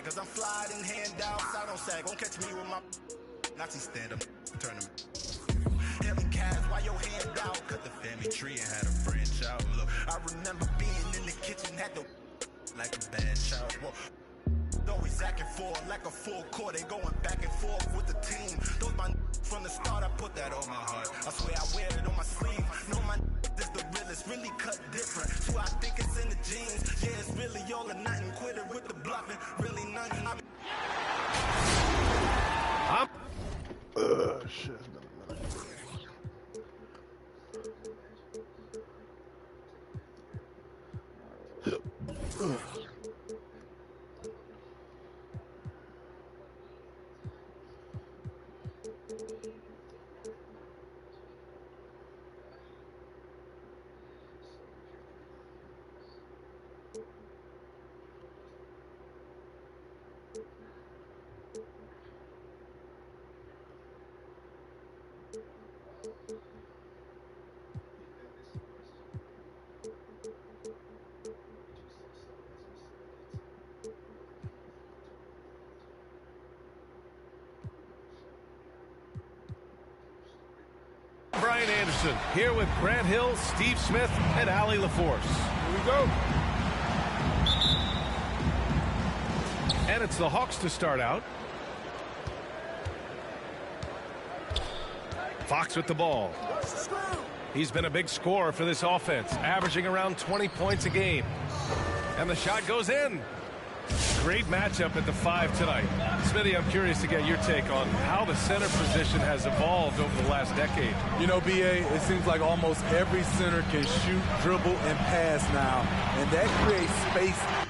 Cause I'm sliding handouts, I don't sag. Won't catch me with my Nazi stand up, turn them. Hailing cash while your hand out. Cut the family tree and had a branch out. Look, I remember being in the kitchen, had to like a bad child. Whoa. Always acting for like a full court. They going back and forth with the team. Those my from the start, I put that on my heart. I swear I wear it on my sleeve. No, my is the realest, really cut different. So I think it's in the genes. Yeah, it's really all or nothing. Quit it with the bluffing. Really nothing. Shit. Brian Anderson here with Grant Hill, Steve Smith, and Allie LaForce. Here we go. And it's the Hawks to start out. Fox with the ball. He's been a big scorer for this offense, averaging around 20 points a game. And the shot goes in. Great matchup at the 5 tonight. Smithy, I'm curious to get your take on how the center position has evolved over the last decade. You know, B.A., it seems like almost every center can shoot, dribble, and pass now. And that creates space.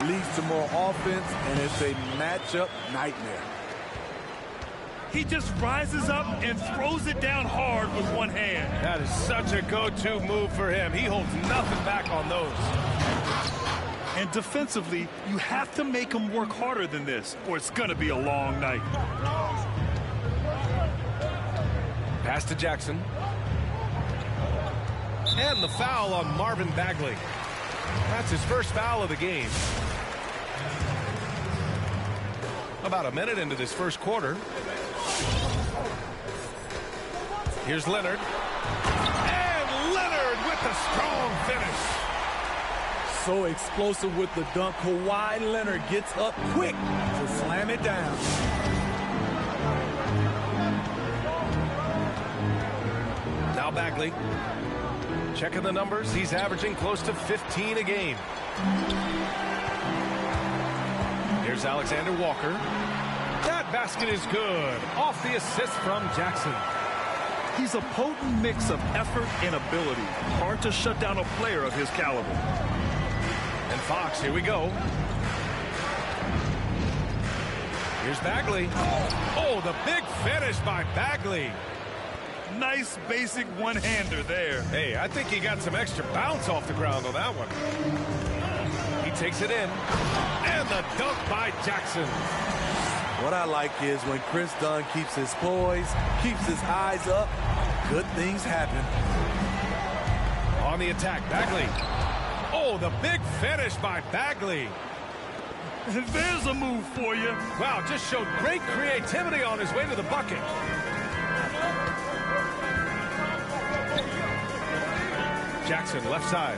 Leads to more offense, and it's a matchup nightmare. He just rises up and throws it down hard with one hand. That is such a go-to move for him. He holds nothing back on those. And defensively, you have to make him work harder than this, or it's going to be a long night. Pass to Jackson. And the foul on Marvin Bagley. That's his first foul of the game. About a minute into this first quarter. Here's Leonard. And Leonard with the strong finish. So explosive with the dunk. Kawhi Leonard gets up quick to slam it down. Now Bagley. Checking the numbers. He's averaging close to 15 a game. Here's Alexander Walker. That basket is good. Off the assist from Jackson. He's a potent mix of effort and ability. Hard to shut down a player of his caliber. And Fox, here we go. Here's Bagley. Oh, the big finish by Bagley. Nice basic one-hander there. Hey, I think he got some extra bounce off the ground on that one. He takes it in. And the dunk by Jackson. What I like is when Chris Dunn keeps his poise, keeps his eyes up, good things happen. On the attack, Bagley. Oh, the big finish by Bagley. There's a move for you. Wow, just showed great creativity on his way to the bucket. Jackson, left side.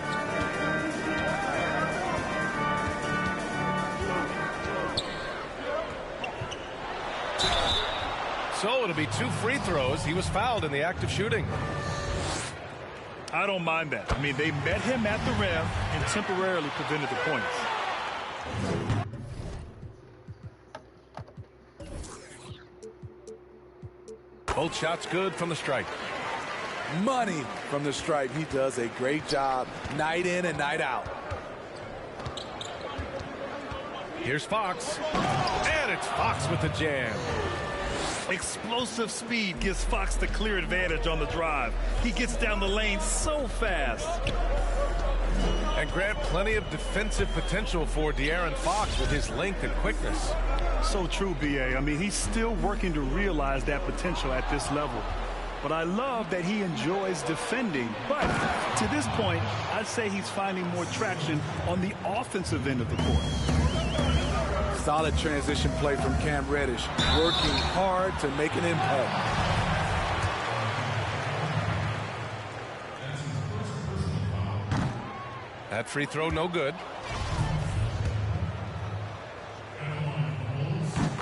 So it'll be 2 free throws. He was fouled in the act of shooting. I don't mind that. I mean, they met him at the rim and temporarily prevented the points. Both shots good from the stripe. Money from the stripe. He does a great job night in and night out. Here's Fox. And it's Fox with the jam. Explosive speed gives Fox the clear advantage on the drive. He gets down the lane so fast. And Grant, plenty of defensive potential for De'Aaron Fox with his length and quickness. So true, B.A. I mean, he's still working to realize that potential at this level. But I love that he enjoys defending. But to this point, I'd say he's finding more traction on the offensive end of the court. Solid transition play from Cam Reddish, working hard to make an impact. That free throw, no good.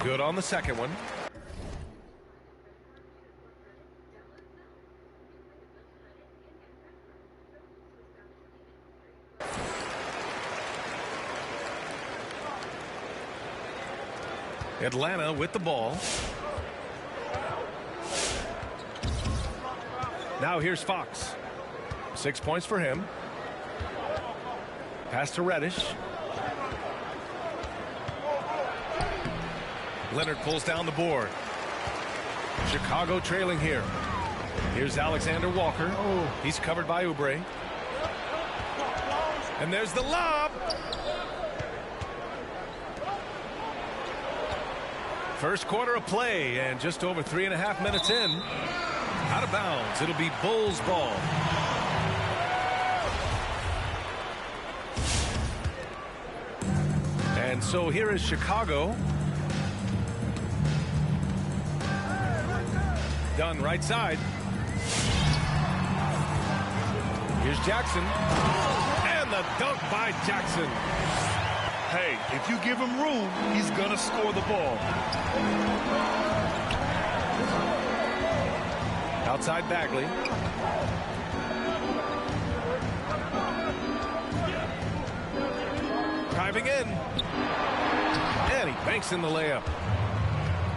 Good on the second one. Atlanta with the ball. Now here's Fox. 6 points for him. Pass to Reddish. Leonard pulls down the board. Chicago trailing here. Here's Alexander Walker. Oh, he's covered by Oubre. And there's the lob. First quarter of play, and just over 3.5 minutes in. Out of bounds. It'll be Bulls ball. And so here is Chicago. Done right side. Here's Jackson. And the dunk by Jackson. Hey, if you give him room, he's going to score the ball. Outside Bagley. Driving in. And he banks in the layup.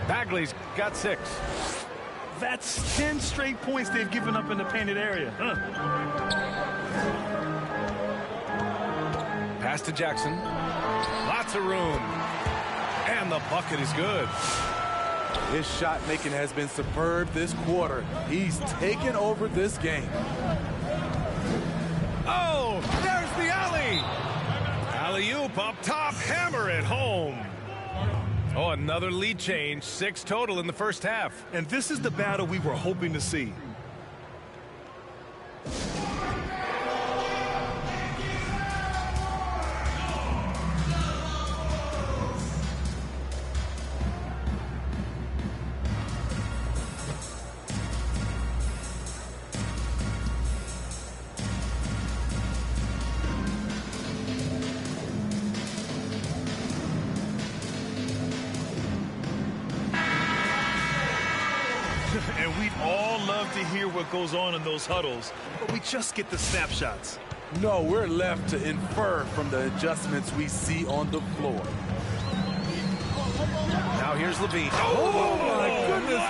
Bagley's got 6. That's 10 straight points they've given up in the painted area. Pass to Jackson. Lots of room. And the bucket is good. His shot making has been superb this quarter. He's taken over this game. Oh, there's the alley. Alley-oop up top, hammer it home. Oh, another lead change, 6 total in the first half. And this is the battle we were hoping to see. And we'd all love to hear what goes on in those huddles, but we just get the snapshots. No, we're left to infer from the adjustments we see on the floor. Now here's Levine. Oh my goodness.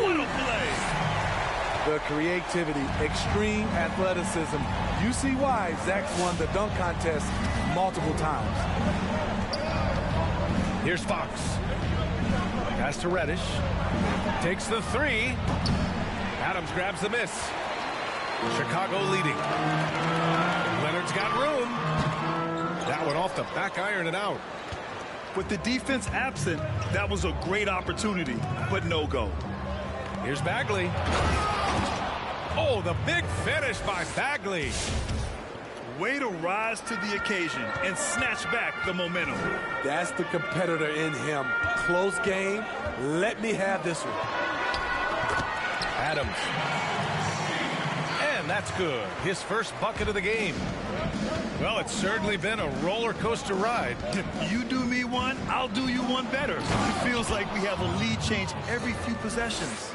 What a play. The creativity, extreme athleticism. You see why Zach's won the dunk contest multiple times. Here's Fox. Pass to Reddish. Takes the 3. Adams grabs the miss. Chicago leading. Leonard's got room. That one off the back iron and out. With the defense absent, that was a great opportunity, but no go. Here's Bagley. Oh, the big finish by Bagley. Way to rise to the occasion and snatch back the momentum. That's the competitor in him. Close game. Let me have this one. Adams. And that's good. His first bucket of the game. Well, it's certainly been a roller coaster ride. You do me one, I'll do you one better. It feels like we have a lead change every few possessions.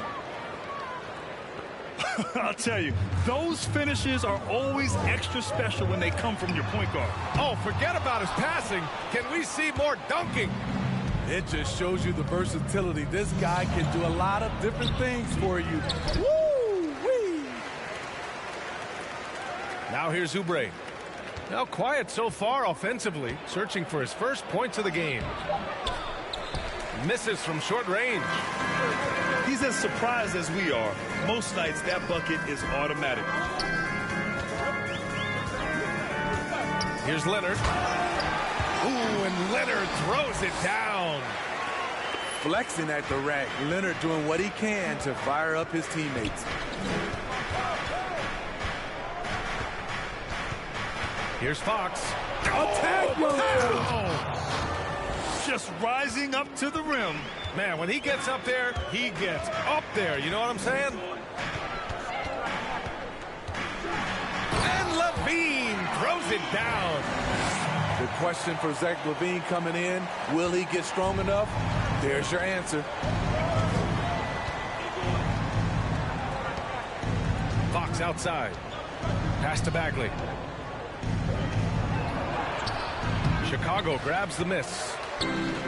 I'll tell you, those finishes are always extra special when they come from your point guard. Oh, forget about his passing. Can we see more dunking? It just shows you the versatility. This guy can do a lot of different things for you. Woo-wee! Now here's Oubre. Now quiet so far offensively, searching for his first points of the game. Misses from short range. He's as surprised as we are. Most nights, that bucket is automatic. Here's Leonard. Ooh, and Leonard throws it down. Flexing at the rack. Leonard doing what he can to fire up his teammates. Here's Fox. Attack, Oh! Just rising up to the rim. Man, when he gets up there, he gets up there. You know what I'm saying? And Levine throws it down. The question for Zach LaVine coming in, will he get strong enough? There's your answer. Fox outside. Pass to Bagley. Chicago grabs the miss.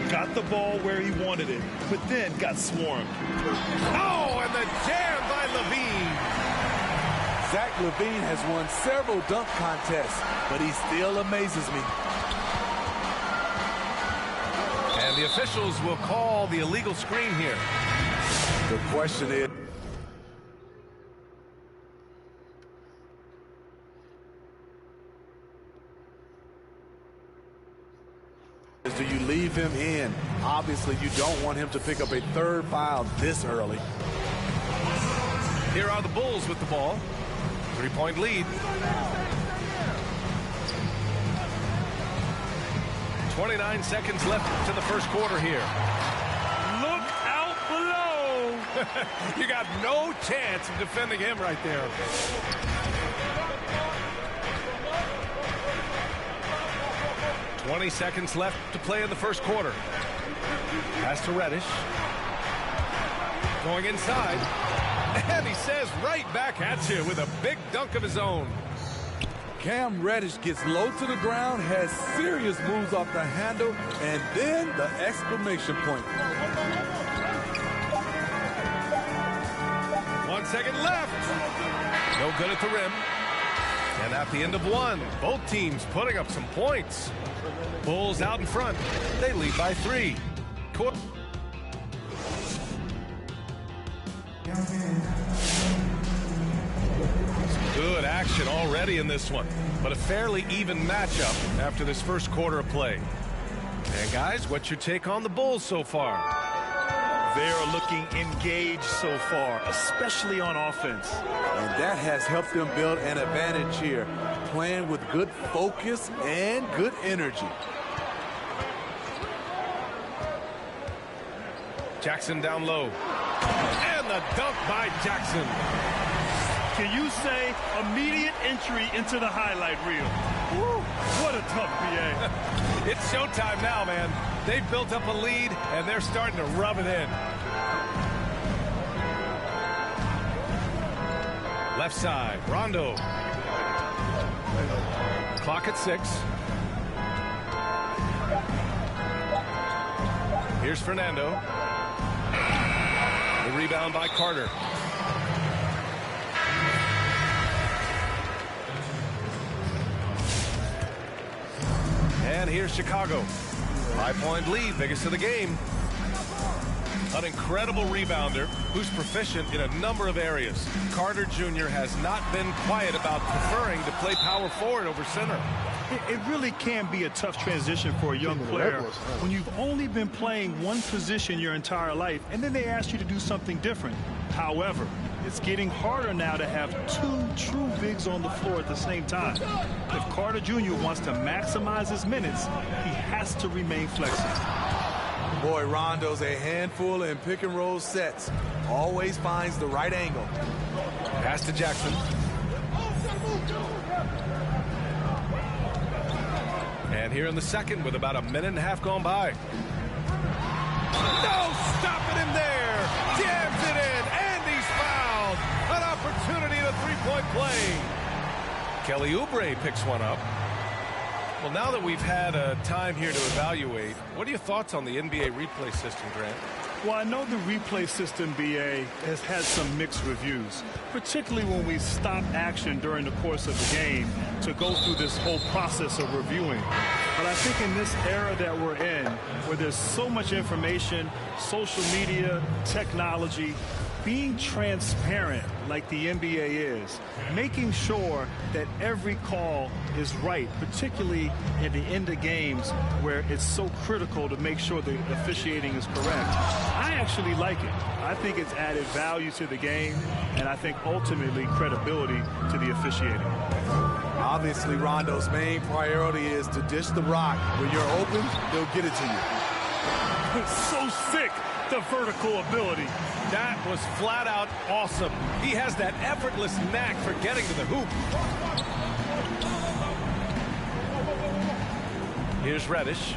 Got the ball where he wanted it, but then got swarmed. Oh, and the jam by Levine. Zach LaVine has won several dunk contests, but he still amazes me. And the officials will call the illegal screen here. The question is, do you leave him in? Obviously, you don't want him to pick up a third foul this early. Here are the Bulls with the ball. 3-point lead. 29 seconds left to the first quarter here. Look out below. You got no chance of defending him right there. $20 seconds left to play in the first quarter. Pass to Reddish. Going inside. And he says right back at you with a big dunk of his own. Cam Reddish gets low to the ground, has serious moves off the handle, and then the exclamation point. 1 second left. No good at the rim. And at the end of one, both teams putting up some points. Bulls out in front. They lead by 3. Good action already in this one, but a fairly even matchup after this first quarter of play. And guys, what's your take on the Bulls so far? They are looking engaged so far, especially on offense. And that has helped them build an advantage here, playing with good focus and good energy. Jackson down low. And the dunk by Jackson. Can you say immediate entry into the highlight reel? Woo, what a tough BA. It's showtime now, man. They've built up a lead, and they're starting to rub it in. Left side, Rondo. Clock at 6. Here's Fernando. The rebound by Carter. And here's Chicago. 5-point lead, biggest of the game. An incredible rebounder who's proficient in a number of areas. Carter Jr. has not been quiet about preferring to play power forward over center. It really can be a tough transition for a young player when you've only been playing one position your entire life, and then they ask you to do something different. However, it's getting harder now to have two true bigs on the floor at the same time. If Carter Jr. wants to maximize his minutes, he has to remain flexible. Boy, Rondo's a handful in pick and roll sets. Always finds the right angle. Pass to Jackson. And here in the second with about a minute and a half gone by. No, stopping him there. Jams it in, and he's fouled. An opportunity in a three-point play. Kelly Oubre picks one up. Well, now that we've had time here to evaluate, what are your thoughts on the NBA replay system, Grant? Well, I know the replay system, BA, has had some mixed reviews, particularly when we stop action during the course of the game to go through this whole process of reviewing. But I think in this era that we're in, where there's so much information, social media, technology, being transparent like the NBA is, making sure that every call is right, particularly at the end of games where it's so critical to make sure the officiating is correct. I actually like it. I think it's added value to the game, and I think ultimately credibility to the officiating. Obviously, Rondo's main priority is to dish the rock. When you're open, they'll get it to you. It's so sick, the vertical ability. That was flat out awesome. He has that effortless knack for getting to the hoop. Here's Reddish.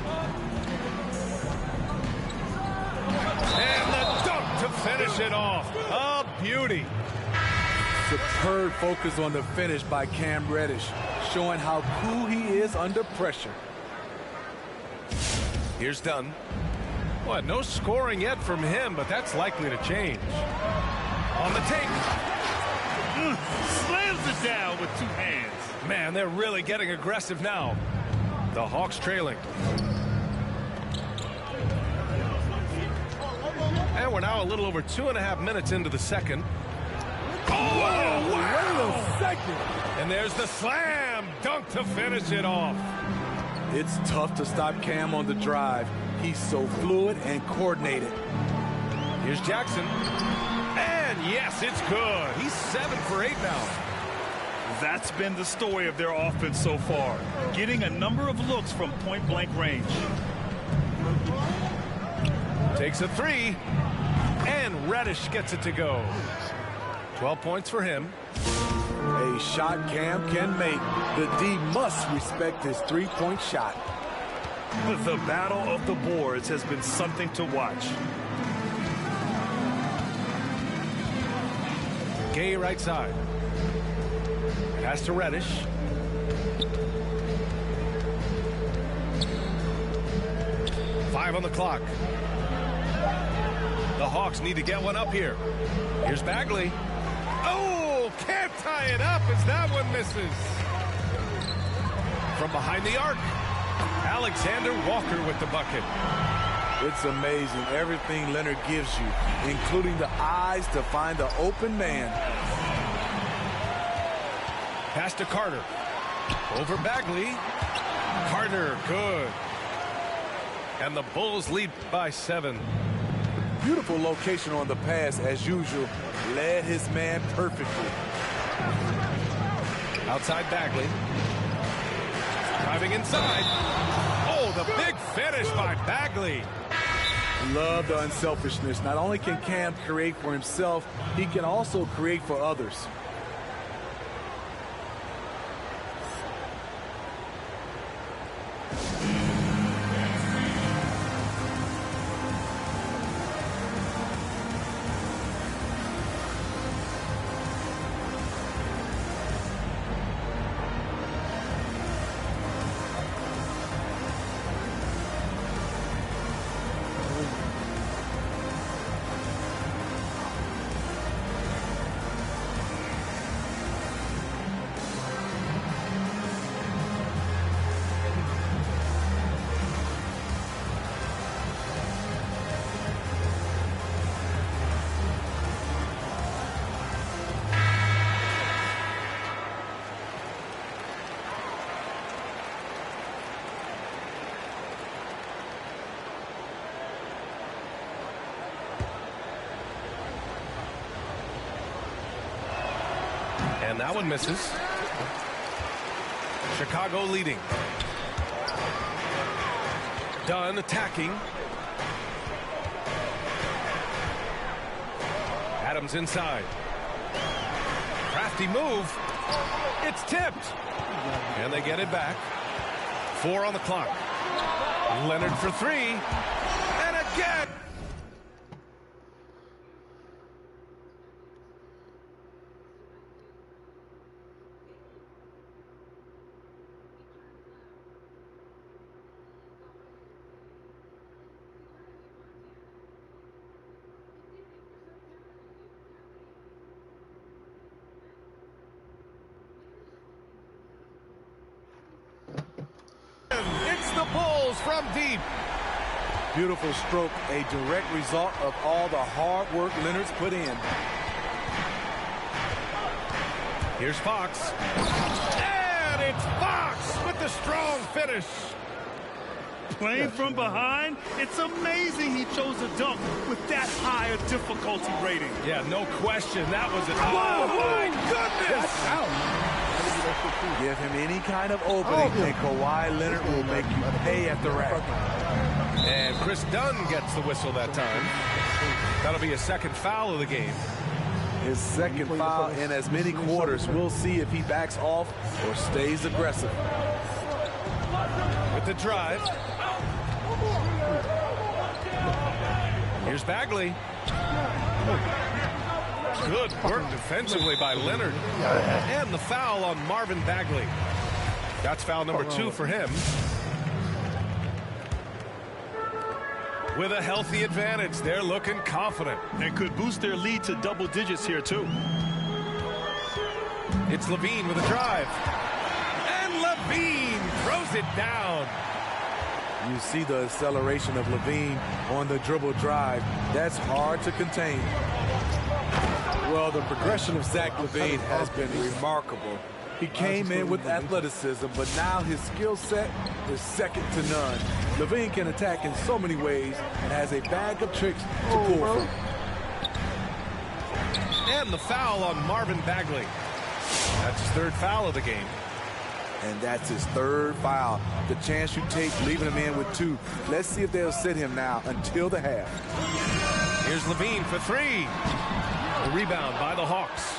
And the dunk to finish it off. A beauty. Superb focus on the finish by Cam Reddish, showing how cool he is under pressure. Here's Dunn. Well, no scoring yet from him, but that's likely to change. On the take. Slams it down with two hands. Man, they're really getting aggressive now. The Hawks trailing. And we're now a little over 2.5 minutes into the second. Oh, wow. Wait a second. And there's the slam dunk to finish it off. It's tough to stop Cam on the drive. He's so fluid and coordinated. Here's Jackson. And yes, it's good. He's 7 for 8 now. That's been the story of their offense so far, getting a number of looks from point-blank range. Takes a three, and Reddish gets it to go. 12 points for him. A shot Cam can make. The D must respect his three-point shot. The battle of the boards has been something to watch. Gay right side. Pass to Reddish. Five on the clock. The Hawks need to get one up here. Here's Bagley. Oh, can't tie it up as that one misses. From behind the arc, Alexander Walker with the bucket. It's amazing everything Leonard gives you, including the eyes to find the open man. Pass to Carter. Over Bagley. Carter, good. And the Bulls lead by 7. Beautiful location on the pass, as usual. Led his man perfectly. Outside Bagley. Driving inside. Oh, the big finish by Bagley. Love the unselfishness. Not only can Cam create for himself, he can also create for others. And that one misses. Chicago leading. Dunn attacking. Adams inside. Crafty move. It's tipped. And they get it back. 4 on the clock. Leonard for 3. And again. It's the Bulls from deep. Beautiful stroke, a direct result of all the hard work Leonard's put in. Here's Fox. And it's Fox with the strong finish. Playing from behind, it's amazing he chose a dunk with that higher difficulty rating. Yeah, no question. That was it. Whoa, Oh, my goodness. Give him any kind of opening, and Kawhi Leonard will make you pay at the rack. And Chris Dunn gets the whistle that time. That'll be a second foul of the game. His second foul in as many quarters. We'll see if he backs off or stays aggressive. With the drive. Here's Bagley. Good work defensively by Leonard. And the foul on Marvin Bagley. That's foul number 2 for him. With a healthy advantage, they're looking confident. And could boost their lead to double digits here, too. It's Levine with a drive. And Levine throws it down. You see the acceleration of Levine on the dribble drive. That's hard to contain. Well, the progression of Zach LaVine has been remarkable. He came in with athleticism, but now his skill set is second to none. LaVine can attack in so many ways and has a bag of tricks to pull from. And the foul on Marvin Bagley. That's his 3rd foul of the game. And that's his 3rd foul. The chance you take leaving him in with 2. Let's see if they'll sit him now until the half. Here's Levine for 3. The rebound by the Hawks.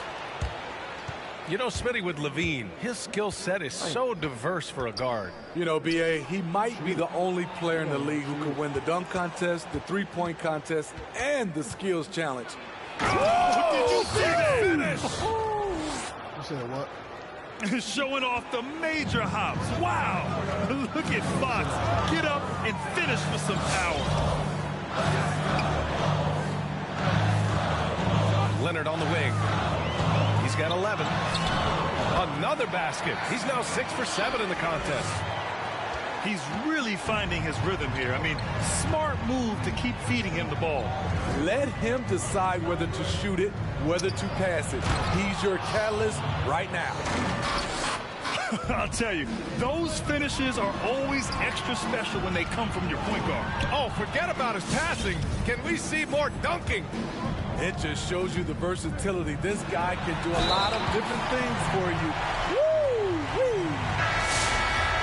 You know, Smitty, with Levine, his skill set is so diverse for a guard. You know, B.A., he might be the only player in the league who can win the dunk contest, the three-point contest, and the skills challenge. Oh, did you see that finish? You said what? Showing off the major hops. Wow. Look at Fox. Get up and finish with some power. Leonard on the wing. He's got 11. Another basket. He's now 6 for 7 in the contest. He's really finding his rhythm here. I mean, smart move to keep feeding him the ball. Let him decide whether to shoot it, whether to pass it. He's your catalyst right now. I'll tell you, those finishes are always extra special when they come from your point guard. Oh, forget about his passing. Can we see more dunking? It just shows you the versatility. This guy can do a lot of different things for you. Woo-wee.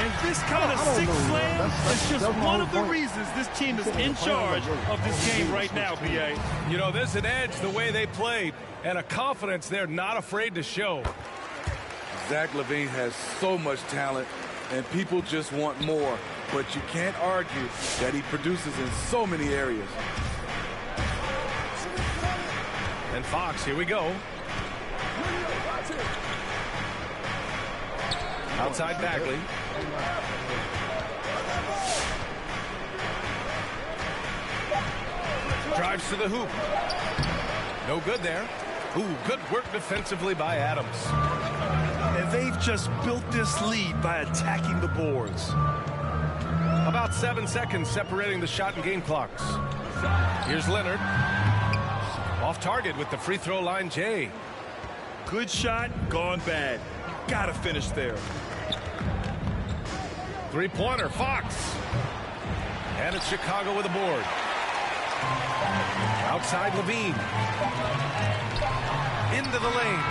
And this kind of sick slam is just one of the reasons this team is in charge of this game right now, B.A. You know, there's an edge the way they played and a confidence they're not afraid to show. Zach LaVine has so much talent, and people just want more. But you can't argue that he produces in so many areas. And Fox, here we go. Outside Bagley. Drives to the hoop. No good there. Ooh, good work defensively by Adams. And they've just built this lead by attacking the boards. About 7 seconds separating the shot and game clocks. Here's Leonard. Off target with the free throw line, Jay. Good shot, gone bad. Gotta finish there. Three-pointer, Fox. And it's Chicago with a board. Outside Levine. Into the lane.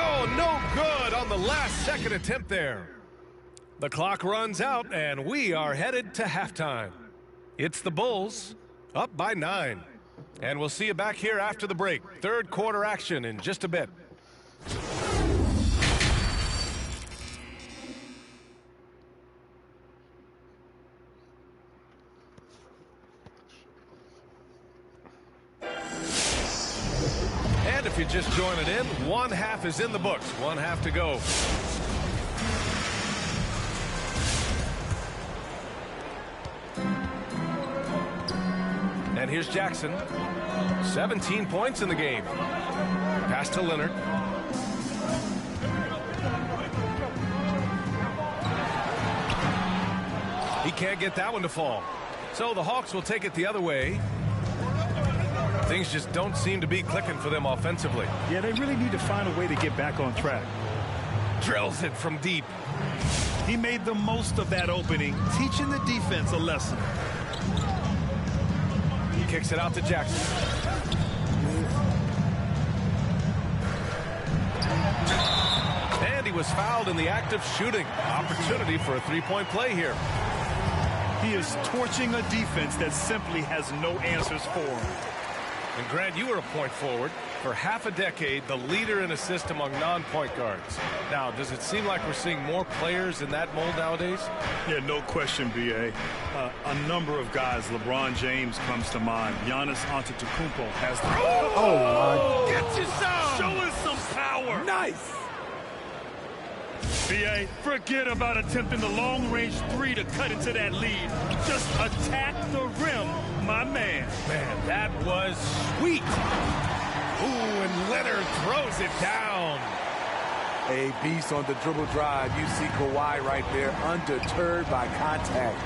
Oh, no good on the last second attempt there. The clock runs out, and we are headed to halftime. It's the Bulls up by 9. And we'll see you back here after the break. Third quarter action in just a bit. And if you're just joining in, one half is in the books. One half to go. And here's Jackson. 17 points in the game. Pass to Leonard. He can't get that one to fall. So the Hawks will take it the other way. Things just don't seem to be clicking for them offensively. Yeah, they really need to find a way to get back on track. Drills it from deep. He made the most of that opening, teaching the defense a lesson. He kicks it out to Jackson. And he was fouled in the act of shooting. Opportunity for a three-point play here. He is torching a defense that simply has no answers for him. And Grant, you were a point forward. For half a decade, the leader in assists among non-point guards. Now, does it seem like we're seeing more players in that mold nowadays? Yeah, no question, B.A. A number of guys. LeBron James comes to mind. Giannis Antetokounmpo has the... Oh, my. Get you some! Show us some power! Nice! B.A., forget about attempting the long-range three to cut into that lead. Just attack the rim, my man. Man, that was sweet. Ooh, and Leonard throws it down. A beast on the dribble drive. You see Kawhi right there, undeterred by contact.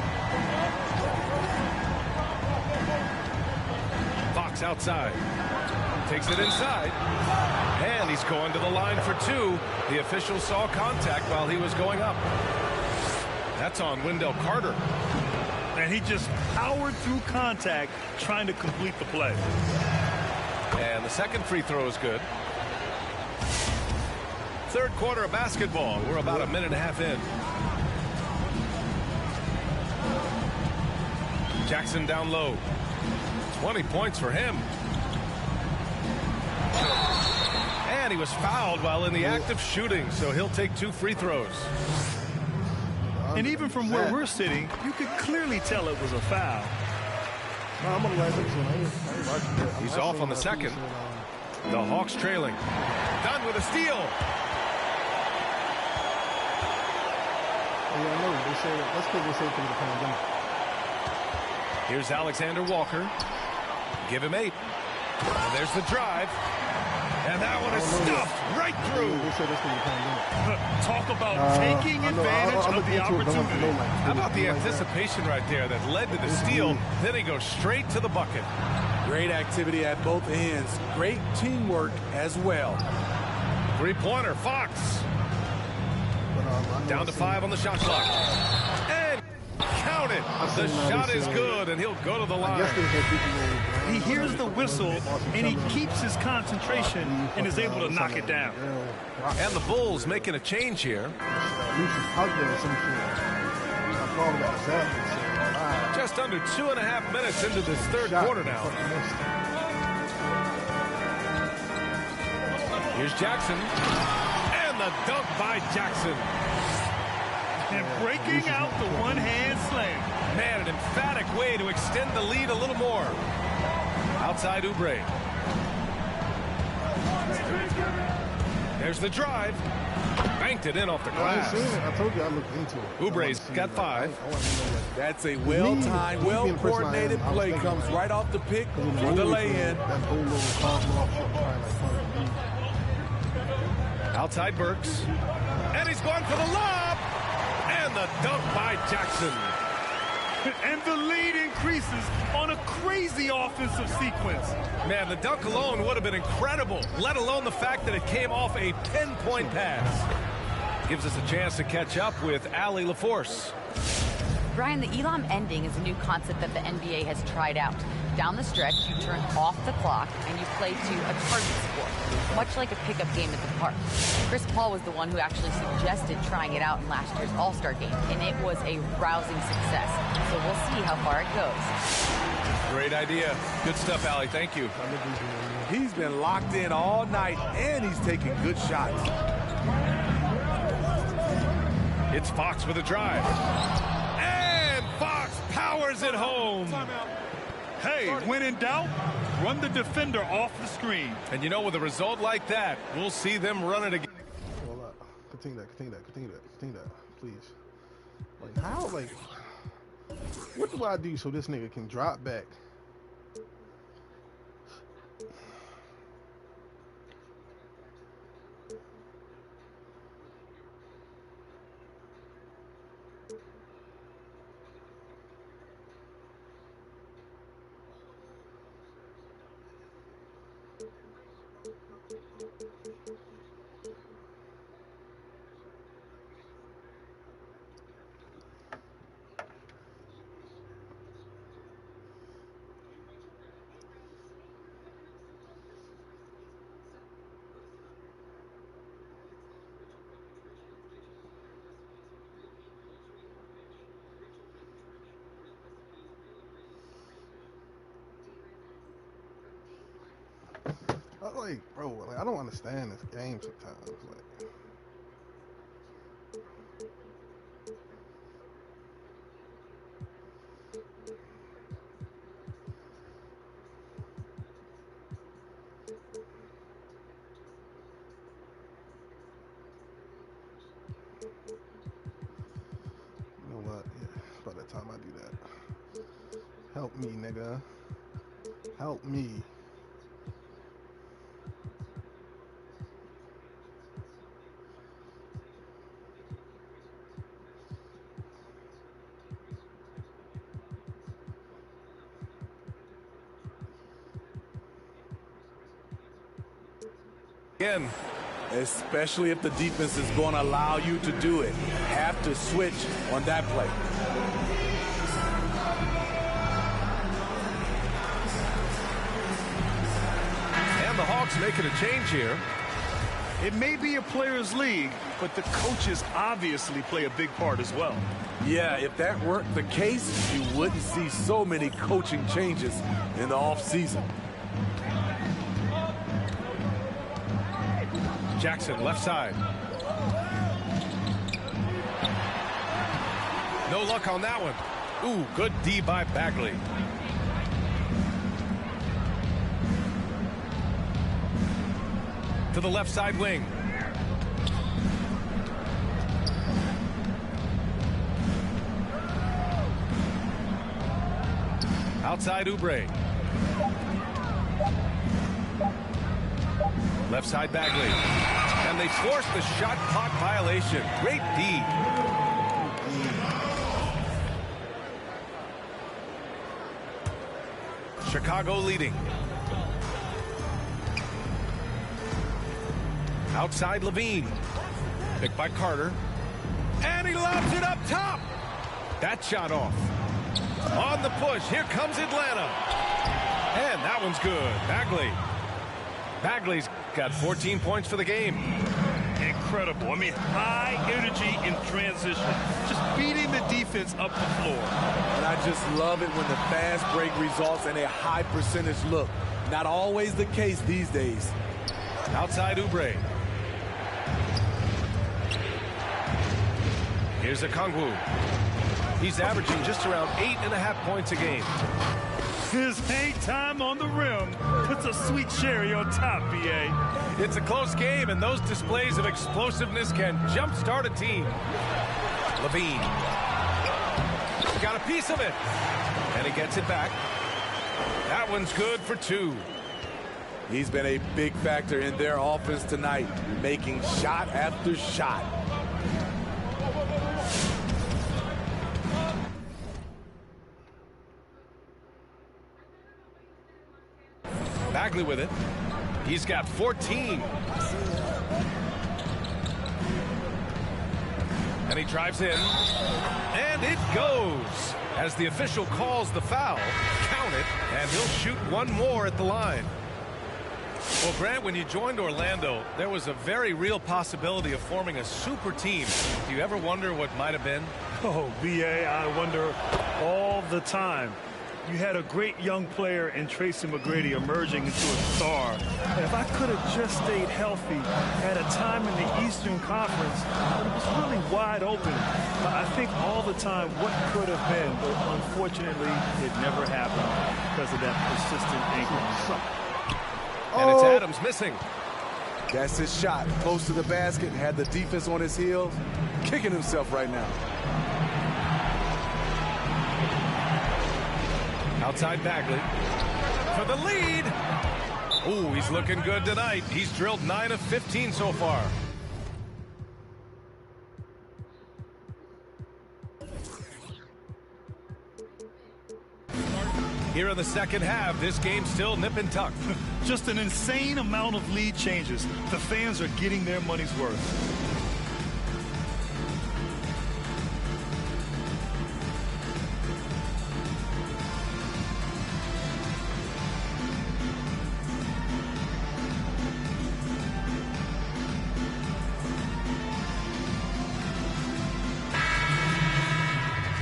Fox outside. Takes it inside. And he's going to the line for two. The official saw contact while he was going up. That's on Wendell Carter. And he just powered through contact, trying to complete the play. And the second free throw is good. Third quarter of basketball. We're about a minute and a half in. Jackson down low. 20 points for him. And he was fouled while in the act of shooting, so he'll take 2 free throws. And even from where we're sitting, you could clearly tell it was a foul. No, I'm gonna let him. He's off on the second. The Hawks trailing. Done with a steal. Yeah, I know. They say that's because they say through the pandemic. Here's Alexander Walker. Give him 8. And there's the drive. And that one is stuffed right through. They say that's because of the pandemic. Talk about taking advantage of the opportunity. How about the anticipation right there that led to the steal? Then he goes straight to the bucket. Great activity at both ends. Great teamwork as well. Three-pointer, Fox. Down to 5 on the shot clock. And count it. The shot is good, and he'll go to the line. He hears the whistle, and he keeps his concentration and is able to knock it down. And the Bulls making a change here. Just under 2.5 minutes into this third quarter now. Here's Jackson. And the dunk by Jackson. And breaking out the one-hand slam. Man, an emphatic way to extend the lead a little more. Outside Oubre. There's the drive. Banked it in off the glass. I told you I looked into it. Oubre's got 5. That's a well-timed, well-coordinated play. Comes right off the pick for the lay-in. Outside Burks. And he's going for the lob. And the dunk by Jackson. And the lead increases on a crazy offensive sequence. Man, the dunk alone would have been incredible, let alone the fact that it came off a pinpoint pass. Gives us a chance to catch up with Allie LaForce. Brian, the Elam ending is a new concept that the NBA has tried out. Down the stretch, you turn off the clock and you play to a target score, much like a pickup game at the park. Chris Paul was the one who actually suggested trying it out in last year's All-Star game, and it was a rousing success. So we'll see how far it goes. Great idea. Good stuff, Allie. Thank you. He's been locked in all night, and he's taking good shots. It's Fox with a drive. And Fox powers it home. Hey, when in doubt, run the defender off the screen. And you know, with a result like that, we'll see them run it again. Continue that, please. Like, how, like, what do I do so this nigga can drop back? Like, bro, like, I don't understand this game sometimes. Like, you know what? Yeah, by the time I do that, help me, nigga. Help me. Again. Especially if the defense is going to allow you to do it. Have to switch on that play. And the Hawks making a change here. It may be a players' league, but the coaches obviously play a big part as well. Yeah, if that weren't the case, you wouldn't see so many coaching changes in the offseason. Jackson, left side. No luck on that one. Ooh, good D by Bagley. To the left side wing. Outside Oubre. Left side Bagley. And they force the shot clock violation. Great D. Chicago leading. Outside Levine. Picked by Carter. And he lobs it up top. That shot off. On the push. Here comes Atlanta. And that one's good. Bagley. Bagley's got 14 points for the game. Incredible. I mean, high energy in transition. Just beating the defense up the floor. And I just love it when the fast break results in a high percentage look. Not always the case these days. Outside Oubre. Here's Okongwu. He's averaging just around 8.5 points a game. His hang time on the rim puts a sweet cherry on top, B.A. It's a close game, and those displays of explosiveness can jumpstart a team. Levine. Got a piece of it. And he gets it back. That one's good for two. He's been a big factor in their offense tonight, making shot after shot. Bagley with it. He's got 14. And he drives in. And it goes. As the official calls the foul, count it, and he'll shoot one more at the line. Well, Grant, when you joined Orlando, there was a very real possibility of forming a super team. Do you ever wonder what might have been? Oh, B.A., I wonder all the time. You had a great young player in Tracy McGrady emerging into a star. And if I could have just stayed healthy at a time in the Eastern Conference, it was really wide open. I think all the time what could have been, but unfortunately it never happened because of that persistent ankle. And it's Adams missing. That's his shot. Close to the basket, had the defense on his heels, kicking himself right now. Outside Bagley for the lead. Ooh, he's looking good tonight. He's drilled 9 of 15 so far. Here in the second half, this game's still nip and tuck. Just an insane amount of lead changes. The fans are getting their money's worth.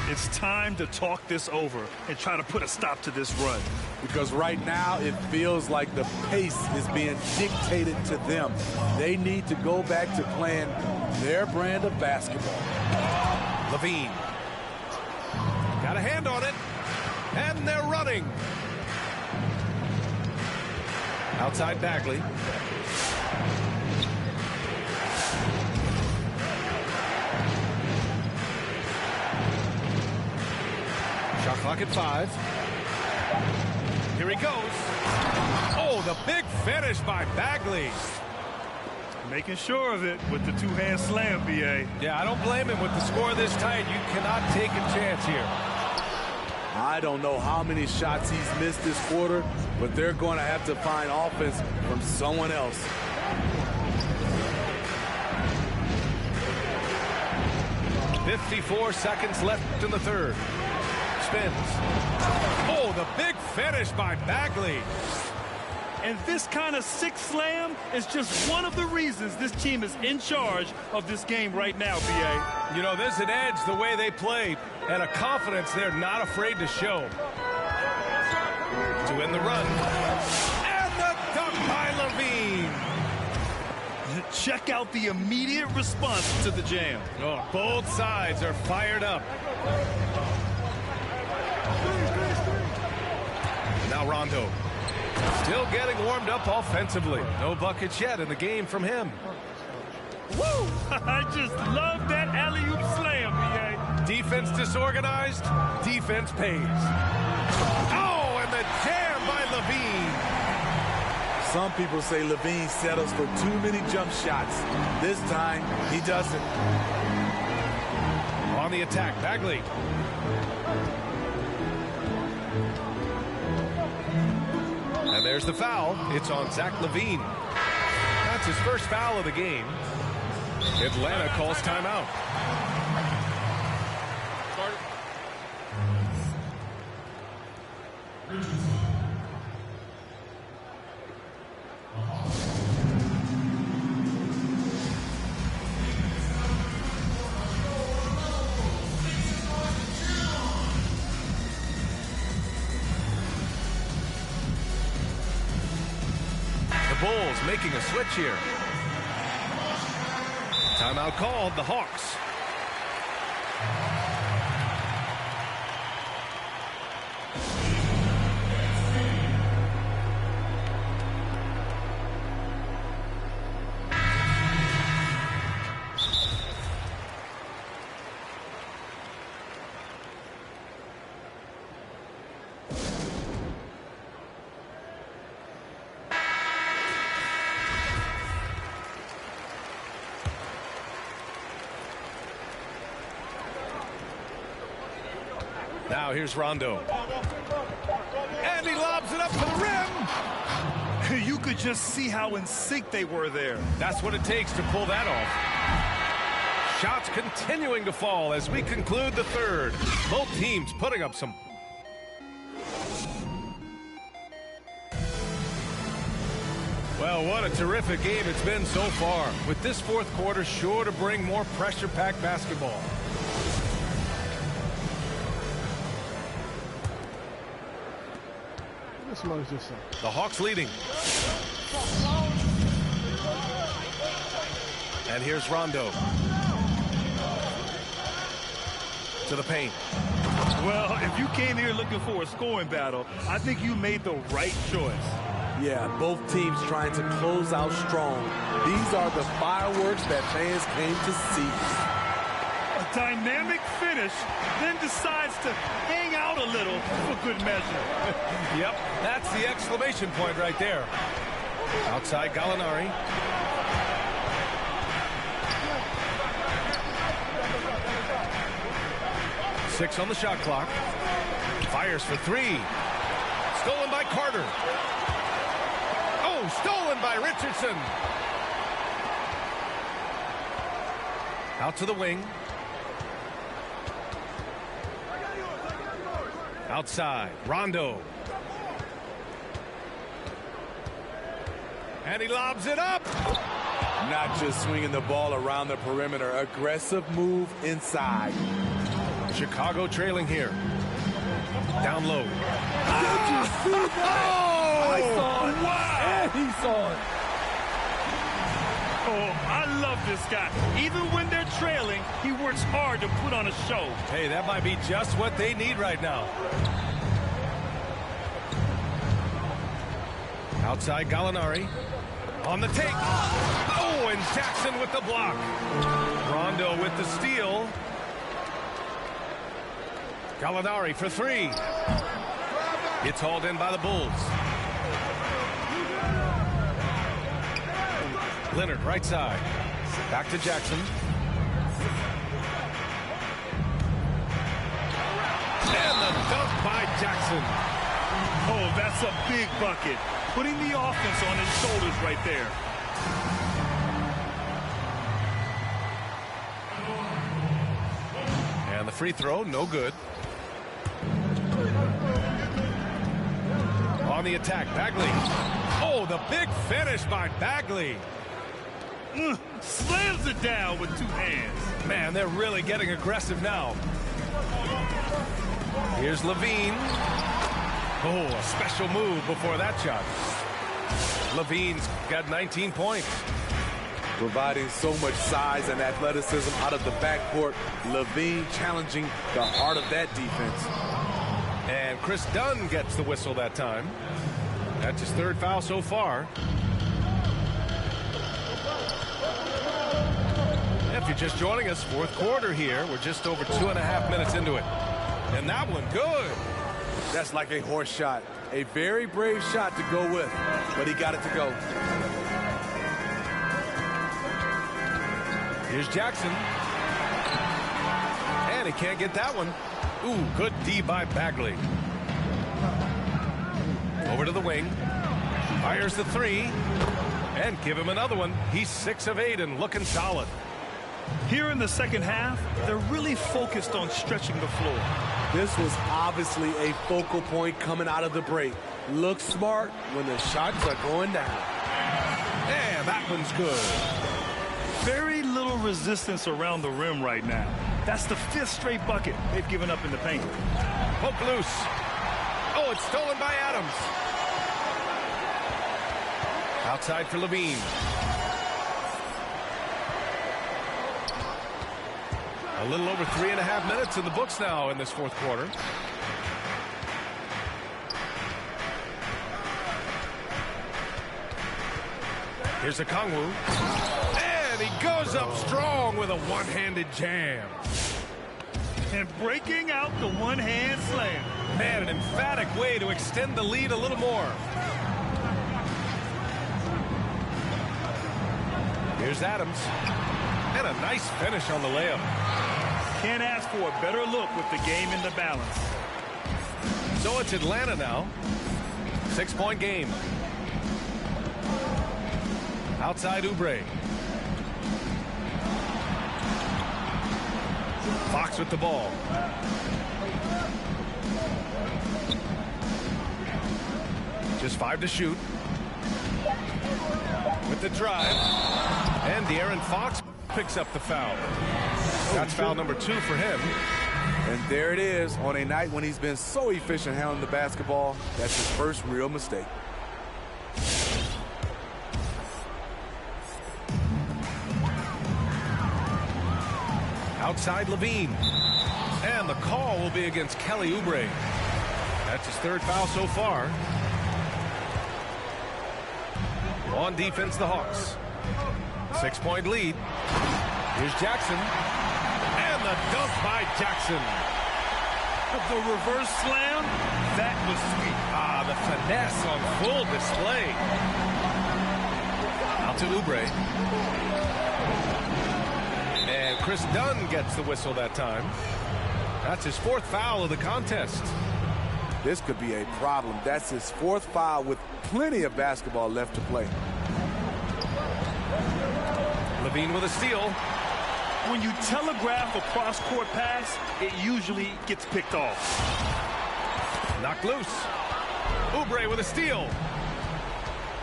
It's time to talk this over and try to put a stop to this run. Because right now it feels like the pace is being dictated to them. They need to go back to playing their brand of basketball. LaVine. Got a hand on it. And they're running. Outside Bagley. Shot clock at 5. Here he goes. Oh, the big finish by Bagley. Making sure of it with the two-hand slam, B.A. Yeah, I don't blame him with the score this tight. You cannot take a chance here. I don't know how many shots he's missed this quarter, but they're going to have to find offense from someone else. .54 seconds left in the third. Spins. Oh, the big finish by Bagley. And this kind of sick slam is just one of the reasons this team is in charge of this game right now, B.A. You know, there's an edge the way they play and a confidence they're not afraid to show. To end the run. And the dunk by LaVine. Check out the immediate response to the jam. Oh, both sides are fired up. Now Rondo. Still getting warmed up offensively. No buckets yet in the game from him. Woo! I just love that alley-oop slam, B.A. Defense disorganized. Defense pays. Oh, and the jam by LaVine. Some people say LaVine settles for too many jump shots. This time, he doesn't. On the attack, Bagley. And there's the foul. It's on Zach LaVine. That's his first foul of the game. Atlanta calls timeout. Bulls making a switch here. Timeout called, the Hawks. Now here's Rondo. And he lobs it up to the rim. You could just see how in sync they were there. That's what it takes to pull that off. Shots continuing to fall as we conclude the third. Both teams putting up some. Well, what a terrific game it's been so far, with this fourth quarter sure to bring more pressure-packed basketball. The Hawks leading. And here's Rondo. To the paint. Well, if you came here looking for a scoring battle, I think you made the right choice. Yeah, both teams trying to close out strong. These are the fireworks that fans came to see. A dynamic finish, then decides to hang out a little for good measure. Yep, that's the exclamation point right there. Outside Gallinari. Six on the shot clock. Fires for three. Stolen by Carter. Oh, stolen by Richardson. Out to the wing. Outside, Rondo. And he lobs it up. Not just swinging the ball around the perimeter. Aggressive move inside. Chicago trailing here. Down low. Did you see that? I saw it. Wow. And he saw it. Oh, I love this guy. Even when they're trailing, he works hard to put on a show. Hey, that might be just what they need right now. Outside Gallinari. On the take. Oh, and Jackson with the block. Rondo with the steal. Gallinari for three. It's hauled in by the Bulls. Leonard right side. Back to Jackson. And the dunk by Jackson. Oh, that's a big bucket. Putting the offense on his shoulders right there. And the free throw, no good. On the attack, Bagley. Oh, the big finish by Bagley. Slams it down with two hands. Man, they're really getting aggressive now. Here's Levine. Oh, a special move before that shot. Levine's got 19 points. Providing so much size and athleticism out of the backcourt. Levine challenging the heart of that defense. And Chris Dunn gets the whistle that time. That's his third foul so far. If you're just joining us, fourth quarter here. We're just over 2.5 minutes into it. And that one, good. That's like a horse shot. A very brave shot to go with, but he got it to go. Here's Jackson. And he can't get that one. Ooh, good D by Bagley. Over to the wing. Fires the three. And give him another one. He's 6 of 8 and looking solid. Here in the second half, they're really focused on stretching the floor. This was obviously a focal point coming out of the break. Look smart when the shots are going down. And that one's good. Very little resistance around the rim right now. That's the 5th straight bucket they've given up in the paint. Poke loose. Oh, it's stolen by Adams. Outside for Levine. A little over 3.5 minutes in the books now in this fourth quarter. Here's Okongwu. And he goes up strong with a one-handed jam. And breaking out the one-hand slam. Man, an emphatic way to extend the lead a little more. Here's Adams. And a nice finish on the layup. Can't ask for a better look with the game in the balance. So it's Atlanta now. 6-point game. Outside Oubre. Fox with the ball. Just 5 to shoot. With the drive. And De'Aaron Fox picks up the foul. That's foul number 2 for him. And there it is. On a night when he's been so efficient handling the basketball, that's his first real mistake. Outside Levine. And the call will be against Kelly Oubre. That's his 3rd foul so far. On defense, the Hawks. 6-point lead. Here's Jackson. And the dunk by Jackson. The reverse slam, that was sweet. The finesse on full display. Out to Oubre. And Chris Dunn gets the whistle that time. That's his 4th foul of the contest. This could be a problem. That's his 4th foul with plenty of basketball left to play. Levine with a steal. When you telegraph a cross-court pass, it usually gets picked off. Knocked loose. Oubre with a steal.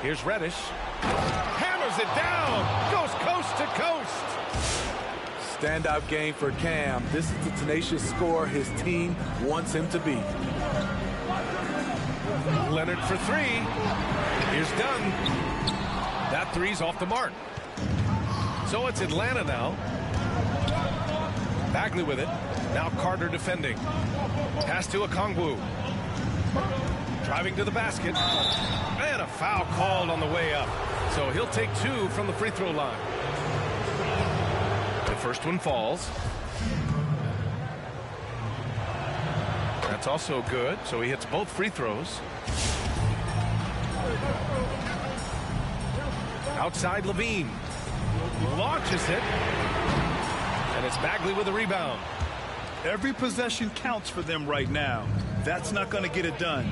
Here's Reddish. Hammers it down. Goes coast to coast. Standout game for Cam. This is the tenacious scorer his team wants him to be. Leonard for 3. Here's Dunn. That 3's off the mark. So it's Atlanta now. Bagley with it. Now Carter defending. Pass to Okongwu. Driving to the basket. And a foul called on the way up. So he'll take 2 from the free throw line. The first one falls. That's also good. So he hits both free throws. Outside Levine. Launches it. And it's Bagley with a rebound. Every possession counts for them right now. That's not going to get it done.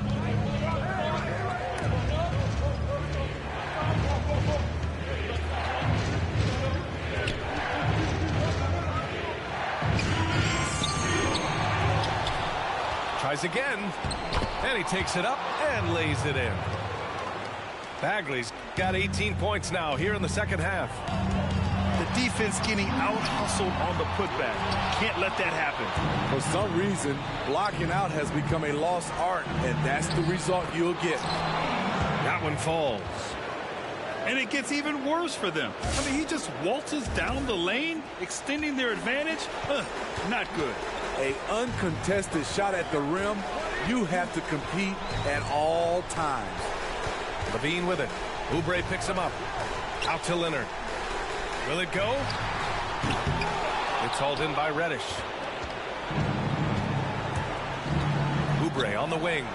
Tries again. And he takes it up and lays it in. Bagley's got 18 points now here in the second half. The defense getting out-hustled on the putback. Can't let that happen. For some reason, blocking out has become a lost art, and that's the result you'll get. That one falls. And it gets even worse for them. I mean, he just waltzes down the lane, extending their advantage. Not good. An uncontested shot at the rim, you have to compete at all times. Levine with it. Oubre picks him up. Out to Leonard. Will it go? It's hauled in by Reddish. Oubre on the wing.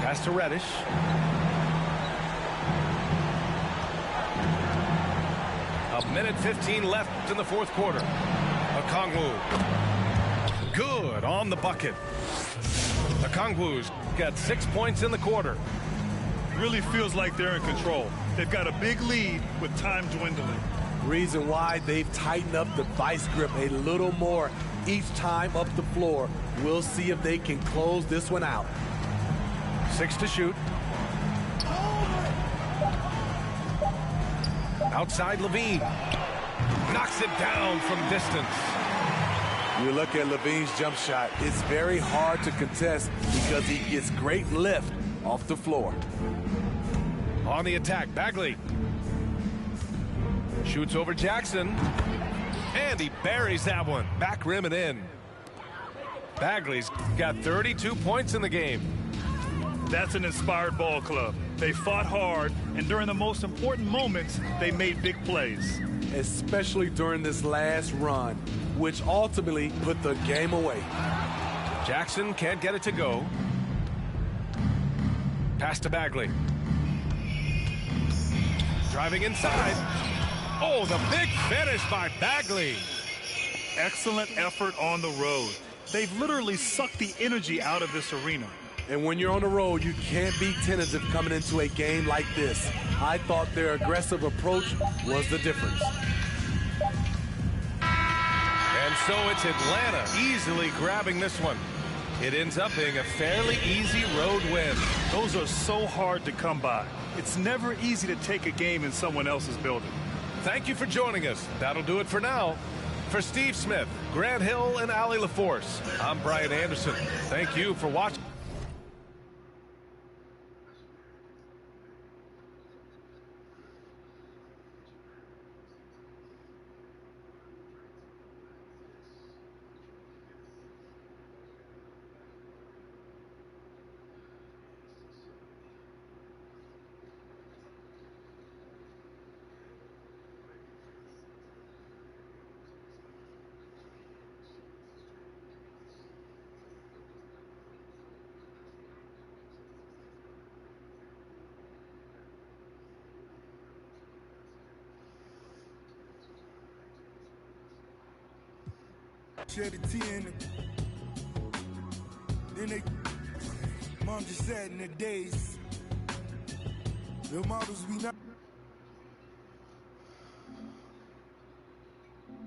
Pass to Reddish. A minute 15 left in the 4th quarter. Okongwu. Good on the bucket. Okongwu's got 6 points in the quarter. Really feels like they're in control. They've got a big lead with time dwindling. Reason why they've tightened up the vice grip a little more each time up the floor. We'll see if they can close this one out. 6 to shoot. Outside Levine. Knocks it down from distance. You look at Levine's jump shot. It's very hard to contest because he gets great lift off the floor. On the attack, Bagley. Shoots over Jackson. And he buries that one. Back rim and in. Bagley's got 32 points in the game. That's an inspired ball club. They fought hard, and during the most important moments, they made big plays. Especially during this last run, which ultimately put the game away. Jackson can't get it to go. Pass to Bagley. Driving inside. Oh, the big finish by Bagley. Excellent effort on the road. They've literally sucked the energy out of this arena. And when you're on the road, you can't be tentative coming into a game like this. I thought their aggressive approach was the difference. And so it's Atlanta easily grabbing this one. It ends up being a fairly easy road win. Those are so hard to come by. It's never easy to take a game in someone else's building. Thank you for joining us. That'll do it for now. For Steve Smith, Grant Hill, and Allie LaForce, I'm Brian Anderson. Thank you for watching. Shed a tea in it. Then they, mom just said in the days, the models we not.